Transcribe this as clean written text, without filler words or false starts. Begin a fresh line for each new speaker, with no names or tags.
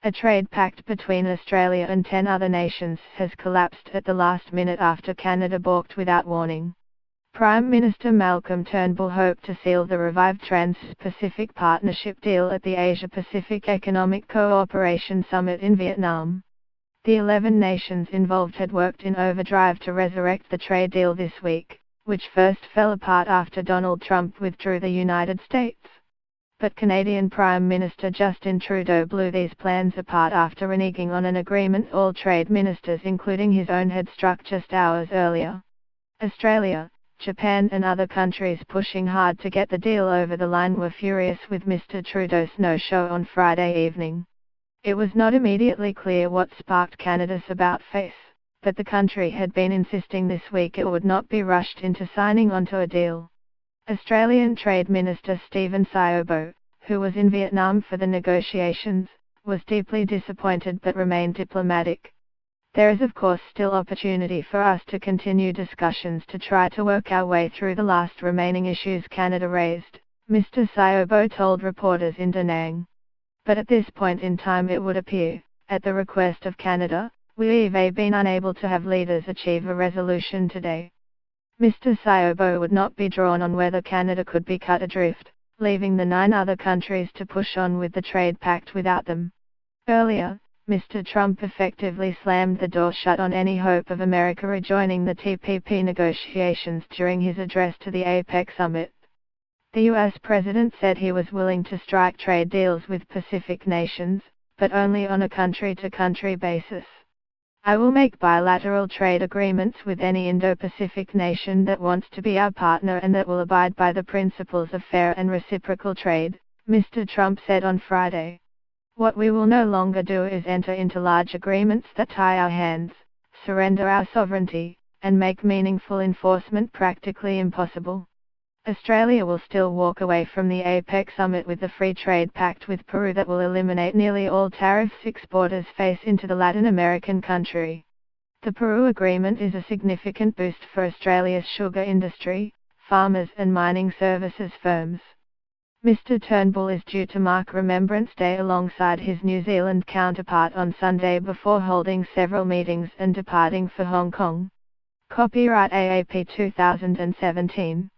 A trade pact between Australia and 10 other nations has collapsed at the last minute after Canada balked without warning. Prime Minister Malcolm Turnbull hoped to seal the revived Trans-Pacific Partnership deal at the Asia-Pacific Economic Cooperation Summit in Vietnam. The 11 nations involved had worked in overdrive to resurrect the trade deal this week, which first fell apart after Donald Trump withdrew the United States. But Canadian Prime Minister Justin Trudeau blew these plans apart after reneging on an agreement all trade ministers including his own had struck just hours earlier. Australia, Japan and other countries pushing hard to get the deal over the line were furious with Mr. Trudeau's no-show on Friday evening. It was not immediately clear what sparked Canada's about-face, but the country had been insisting this week it would not be rushed into signing onto a deal. Australian Trade Minister Stephen Siobo, who was in Vietnam for the negotiations, was deeply disappointed but remained diplomatic. There is of course still opportunity for us to continue discussions to try to work our way through the last remaining issues Canada raised, Mr. Siobo told reporters in Da Nang. But at this point in time it would appear, at the request of Canada, we've been unable to have leaders achieve a resolution today. Mr. Siobo would not be drawn on whether Canada could be cut adrift, leaving the 9 other countries to push on with the trade pact without them. Earlier, Mr. Trump effectively slammed the door shut on any hope of America rejoining the TPP negotiations during his address to the APEC summit. The U.S. president said he was willing to strike trade deals with Pacific nations, but only on a country-to-country basis. I will make bilateral trade agreements with any Indo-Pacific nation that wants to be our partner and that will abide by the principles of fair and reciprocal trade, Mr. Trump said on Friday. What we will no longer do is enter into large agreements that tie our hands, surrender our sovereignty, and make meaningful enforcement practically impossible. Australia will still walk away from the APEC summit with the Free Trade Pact with Peru that will eliminate nearly all tariffs exporters face into the Latin American country. The Peru agreement is a significant boost for Australia's sugar industry, farmers and mining services firms. Mr. Turnbull is due to mark Remembrance Day alongside his New Zealand counterpart on Sunday before holding several meetings and departing for Hong Kong. Copyright AAP 2017.